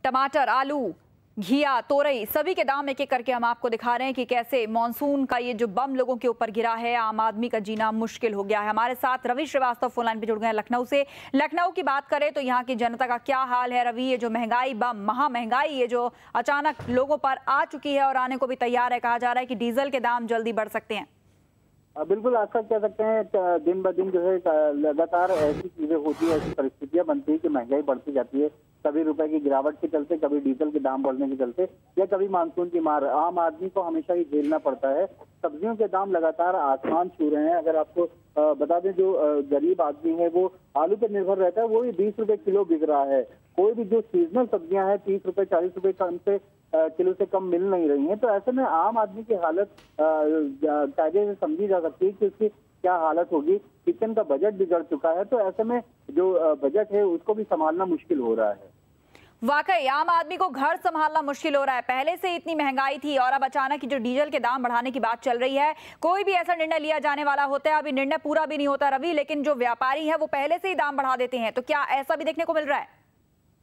टमाटर, आलू, घिया, तोरई सभी के दाम एक एक करके हम आपको दिखा रहे हैं कि कैसे मॉनसून का ये जो बम लोगों के ऊपर गिरा है, आम आदमी का जीना मुश्किल हो गया है। हमारे साथ रवि श्रीवास्तव फोन लाइन पे जुड़ गए हैं लखनऊ से। लखनऊ की बात करें तो यहाँ की जनता का क्या हाल है रवि? ये जो महंगाई बम, महा महंगाई ये जो अचानक लोगों पर आ चुकी है और आने को भी तैयार है, कहा जा रहा है कि डीजल के दाम जल्दी बढ़ सकते हैं। बिल्कुल आशा कह सकते हैं, दिन ब दिन जो है लगातार ऐसी चीजें होती है, ऐसी परिस्थितियां बनती है कि महंगाई बढ़ती जाती है। कभी रुपए की गिरावट के चलते, कभी डीजल के दाम बढ़ने के चलते, या कभी मानसून की मार। आम आदमी को हमेशा ही झेलना पड़ता है। सब्जियों के दाम लगातार आसमान छू रहे हैं। अगर आपको बता दें, जो गरीब आदमी है वो आलू पर निर्भर रहता है, वो भी 20 रुपए किलो बिक रहा है। कोई भी जो सीजनल सब्जियां हैं 30 रुपए 40 रुपए कम से किलो से कम मिल नहीं रही हैं। तो ऐसे में आम आदमी की हालत कायदे से समझी जा सकती है कि उसकी क्या हालत होगी। किचन का बजट बिगड़ चुका है, तो ऐसे में जो बजट है उसको भी संभालना मुश्किल हो रहा है। वाकई आम आदमी को घर संभालना मुश्किल हो रहा है। पहले से इतनी महंगाई थी और अब अचानक जो डीजल के दाम बढ़ाने की बात चल रही है, कोई भी ऐसा निर्णय लिया जाने वाला होता है, अभी निर्णय पूरा भी नहीं होता रवि, लेकिन जो व्यापारी है वो पहले से ही दाम बढ़ा देते हैं। तो क्या ऐसा भी देखने को मिल रहा है?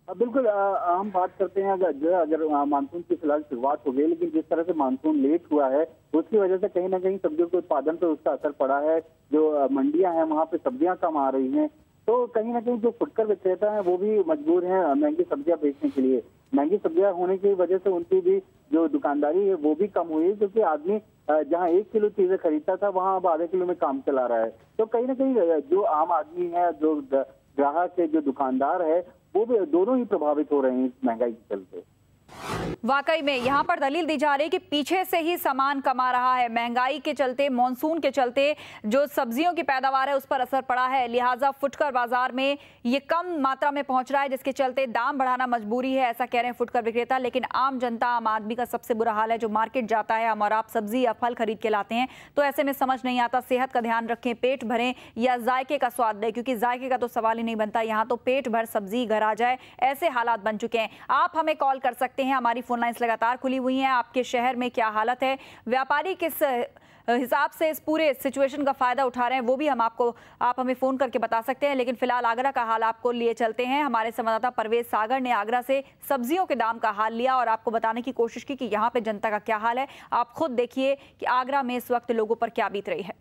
बिल्कुल, हम बात करते हैं अगर मानसून की फिलहाल शुरुआत हो गई, लेकिन जिस तरह से मानसून लेट हुआ है उसकी वजह से कहीं ना कहीं सब्जियों के उत्पादन पर उसका असर पड़ा है। जो मंडियां हैं वहां पे सब्जियां कम आ रही हैं, तो कहीं ना कहीं जो फुटकर विक्रेता है वो भी मजबूर हैं महंगी सब्जियां बेचने के लिए। महंगी सब्जियां होने की वजह से उनकी भी जो दुकानदारी है वो भी कम हुई है, क्योंकि आदमी जहां 1 किलो चीजें खरीदता था वहां अब आधे किलो में काम चला रहा है। तो कहीं ना कहीं जो आम आदमी है, जो ग्राहक है, जो दुकानदार है, वो भी दोनों ही प्रभावित हो रहे हैं इस महंगाई के चलते। वाकई में यहाँ पर दलील दी जा रही है कि पीछे से ही सामान कमा रहा है। महंगाई के चलते, मॉनसून के चलते जो सब्जियों की पैदावार है उस पर असर पड़ा है, लिहाजा फुटकर बाजार में ये कम मात्रा में पहुंच रहा है, जिसके चलते दाम बढ़ाना मजबूरी है, ऐसा कह रहे हैं फुटकर विक्रेता। लेकिन आम जनता, आम आदमी का सबसे बुरा हाल है जो मार्केट जाता है, हम और आप सब्जी या फल खरीद के लाते हैं, तो ऐसे में समझ नहीं आता सेहत का ध्यान रखें, पेट भरें या जायके का स्वाद लें, क्योंकि जायके का तो सवाल ही नहीं बनता। यहाँ तो पेट भर सब्जी घर आ जाए, ऐसे हालात बन चुके हैं। आप हमें कॉल कर सकते हैं, हमारी फोन लाइन्स लगातार खुली हुई हैं। आपके शहर में क्या हालत है, व्यापारी किस हिसाब से इस पूरे सिचुएशन का फायदा उठा रहे हैं, वो भी आप हमें फोन करके बता सकते हैं। लेकिन फिलहाल आगरा का हाल आपको लिए चलते हैं। हमारे संवाददाता परवेज सागर ने आगरा से सब्जियों के दाम का हाल लिया और आपको बताने की कोशिश की कि यहाँ पे जनता का क्या हाल है। आप खुद देखिए कि आगरा में इस वक्त लोगों पर क्या बीत रही है।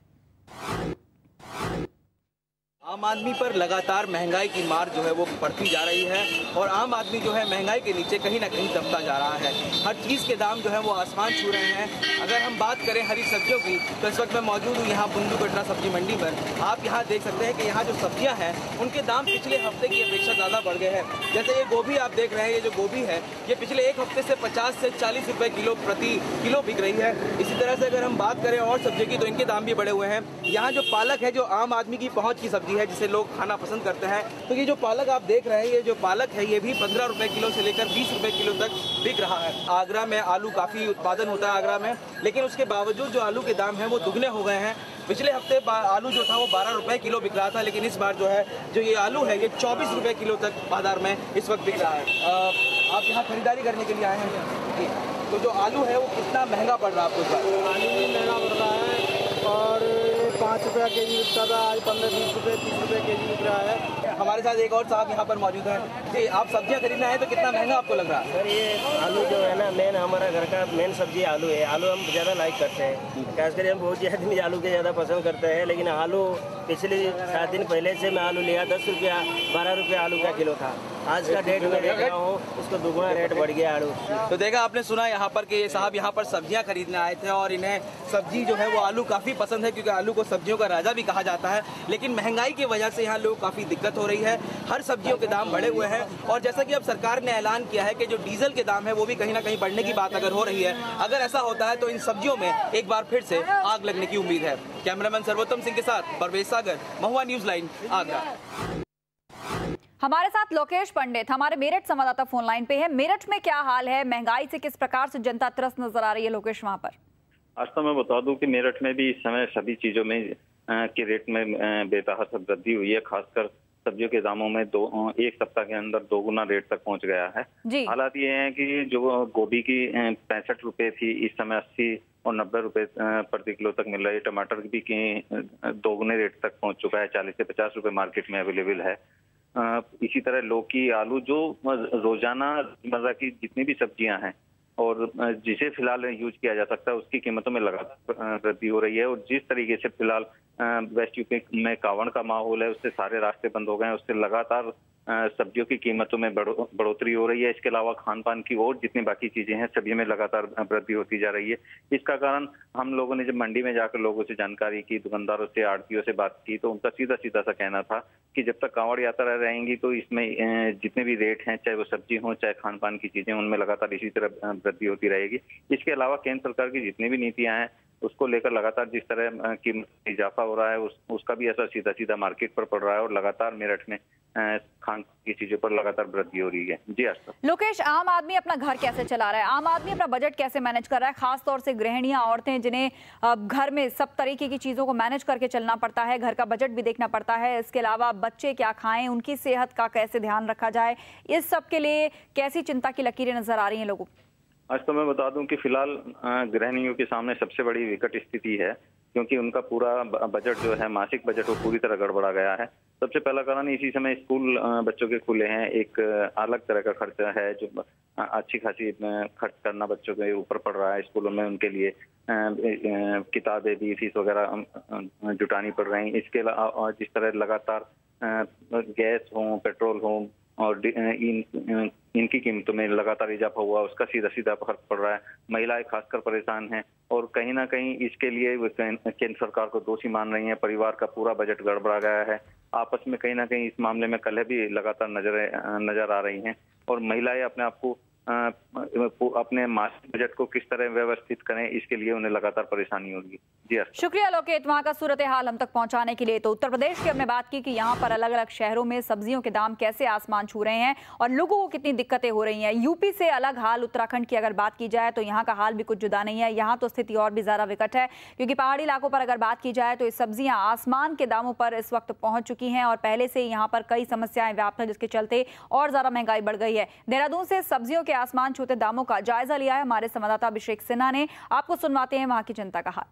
आम आदमी पर लगातार महंगाई की मार जो है वो बढ़ती जा रही है और आम आदमी जो है महंगाई के नीचे कहीं ना कहीं दबता जा रहा है। हर चीज़ के दाम जो है वो आसमान छू रहे हैं। अगर हम बात करें हरी सब्जियों की, तो इस वक्त मैं मौजूद हूँ यहाँ बुंदू कटरा सब्जी मंडी पर। आप यहाँ देख सकते हैं कि यहाँ जो सब्जियाँ हैं उनके दाम पिछले हफ्ते की अपेक्षा ज़्यादा बढ़ गए हैं। जैसे ये गोभी आप देख रहे हैं, ये जो गोभी है ये पिछले एक हफ्ते से 50 से 40 रुपये किलो प्रति किलो बिक रही है। इसी तरह से अगर हम बात करें और सब्जी की, तो इनके दाम भी बढ़े हुए हैं। यहाँ जो पालक है, जो आम आदमी की पहुँच की सब्जी है, जिसे लोग खाना पसंद करते हैं, तो ये जो पालक आप देख रहे हैं, ये जो पालक है ये भी 15 रुपए किलो से लेकर 20 रुपए किलो तक बिक रहा है। आगरा में आलू काफ़ी उत्पादन होता है आगरा में, लेकिन उसके बावजूद जो आलू के दाम हैं वो दुगने हो गए हैं। पिछले हफ्ते आलू जो था वो 12 रुपए किलो बिक रहा था, लेकिन इस बार जो है जो ये आलू है ये 24 रुपए किलो तक बाजार में इस वक्त बिक रहा है। आप यहाँ खरीदारी करने के लिए आए हैं, तो जो आलू है वो कितना महंगा पड़ रहा है आपको? आलू भी महंगा पड़ रहा है और 5 रुपया के जी बिकता था, आज 15-20 रुपये 30 रुपये के जी बिक रहा है। हमारे साथ एक और साहब यहाँ पर मौजूद हैं जी। आप सब्जियाँ खरीदना है तो कितना महंगा आपको लग रहा है? सर ये आलू जो है ना, मेन हमारा घर का मेन सब्जी आलू है। आलू हम ज़्यादा लाइक करते हैं, खासकर हम बहुत ज़्यादा आलू के ज़्यादा पसंद करते हैं। लेकिन आलू पिछले 7 दिन पहले से मैं आलू लिया 10 रुपया 12 रुपये आलू का किलो था। आज का डेट में देख रहा हूँ उसको दुगुना रेट बढ़ गया आलू। तो देखा आपने, सुना यहाँ पर कि ये साहब यहाँ पर सब्जियाँ खरीदने आए थे और इन्हें सब्जी जो है वो आलू काफ़ी पसंद है, क्योंकि आलू को सब्जियों का राजा भी कहा जाता है। लेकिन महंगाई की वजह से यहाँ लोगों को काफ़ी दिक्कत हो रही है, हर सब्जियों के दाम बढ़े हुए हैं। और जैसा कि अब सरकार ने ऐलान किया है कि जो डीजल के दाम है वो भी कहीं ना कहीं बढ़ने की बात अगर हो रही है, अगर ऐसा होता है तो इन सब्जियों में एक बार फिर से आग लगने की उम्मीद है। कैमरामैन सर्वोत्तम सिंह के साथ परवेज सागर, महुआ न्यूज लाइन, आगरा। हमारे साथ लोकेश पंडित हमारे मेरठ संवाददाता फोन लाइन पे है। मेरठ में क्या हाल है, महंगाई से किस प्रकार से जनता त्रस्त नजर आ रही है लोकेश वहां पर? आज तो मैं बता दूं कि मेरठ में भी इस समय सभी चीजों में के रेट में बेतहाशा वृद्धि हुई है। खासकर सब्जियों के दामों में एक सप्ताह के अंदर 2 गुना रेट तक पहुंच गया है। हालात ये है कि जो गोभी की 65 रुपए थी, इस समय 80 और 90 रुपए प्रति किलो तक मिल रही है। टमाटर भी 2 गुने रेट तक पहुंच चुका है, 40 से 50 रुपए मार्केट में अवेलेबल है। इसी तरह लौकी, आलू, जो रोजाना रोजमर्रा की जितनी भी सब्जियां हैं और जिसे फिलहाल यूज किया जा सकता है उसकी कीमतों में लगातार वृद्धि हो रही है। और जिस तरीके से फिलहाल वेस्ट यूपी में कावड़ का माहौल है, उससे सारे रास्ते बंद हो गए हैं, उससे लगातार सब्जियों की कीमतों में बढ़ोतरी हो रही है। इसके अलावा खान पान की और जितनी बाकी चीजें हैं सभी में लगातार वृद्धि होती जा रही है। इसका कारण हम लोगों ने जब मंडी में जाकर लोगों से जानकारी की, दुकानदारों से, आड़तियों से बात की, तो उनका सीधा सीधा सा कहना था कि जब तक कांवड़ यात्रा रहेंगी तो इसमें जितने भी रेट हैं, चाहे वो सब्जी हो चाहे खान पान की चीजें, उनमें लगातार इसी तरह वृद्धि होती रहेगी। इसके अलावा केंद्र सरकार की जितनी भी नीतियां हैं उसको लेकर लगातार जिस तरह कीमत में इजाफा हो रहा है उसका भी असर सीधा सीधा मार्केट पर पड़ रहा है और लगातार मेरठ में खान की चीजों पर लगातार वृद्धि हो रही है। जी आस्था। लोकेश, आम आदमी अपना घर कैसे चला रहा है, आम आदमी अपना बजट कैसे मैनेज कर रहा है, खास तौर से गृहिणियां, औरतें जिन्हें घर में सब तरीके की चीजों को मैनेज करके चलना पड़ता है, घर का बजट भी देखना पड़ता है, इसके अलावा बच्चे क्या खाएं, उनकी सेहत का कैसे ध्यान रखा जाए, इस सब के लिए कैसी चिंता की लकीरें नजर आ रही हैं लोगों को? आज तो मैं बता दूं कि फिलहाल गृहिणियों के सामने सबसे बड़ी विकट स्थिति है, क्योंकि उनका पूरा बजट जो है, मासिक बजट, वो पूरी तरह गड़बड़ा गया है। सबसे पहला कारण इसी समय स्कूल बच्चों के खुले हैं, एक अलग तरह का खर्चा है जो अच्छी खासी खर्च करना बच्चों के ऊपर पड़ रहा है स्कूलों में। उनके लिए किताबें भी, फीस वगैरह जुटानी पड़ रही। इसके अलावा जिस तरह लगातार गैस हो, पेट्रोल हो और इनकी कीमतों में लगातार इजाफा हुआ, उसका सीधा सीधा फर्क पड़ रहा है। महिलाएं खासकर परेशान हैं और कहीं ना कहीं इसके लिए केंद्र सरकार को दोषी मान रही हैं। परिवार का पूरा बजट गड़बड़ा गया है। आपस में कहीं ना कहीं इस मामले में कलह भी लगातार नजर आ रही हैं और महिलाएं अपने आप को अपने मासिक बजट को किस तरह व्यवस्थित करें, इसके लिए उन्हें लगातार परेशानी होगी। जी शुक्रिया लोकेट, वहां का सूरत हाल हम तक पहुंचाने के लिए। तो उत्तर प्रदेश की हमने बात की कि यहाँ पर अलग अलग शहरों में सब्जियों के दाम कैसे आसमान छू रहे हैं और लोगों को कितनी दिक्कतें हो रही हैं। यूपी से अलग हाल उत्तराखंड की अगर बात की जाए तो यहाँ का हाल भी कुछ जुदा नहीं है। यहाँ तो स्थिति और भी ज्यादा विकट है, क्योंकि पहाड़ी इलाकों पर अगर बात की जाए तो ये सब्जियां आसमान के दामों पर इस वक्त पहुंच चुकी हैं और पहले से यहाँ पर कई समस्याएं व्याप्त हैं, जिसके चलते और ज्यादा महंगाई बढ़ गई है। देहरादून से सब्जियों के आसमान छूते दामों का जायजा लिया है हमारे संवाददाता अभिषेक सिन्हा ने। आपको सुनवाते हैं वहां की जनता का हाल।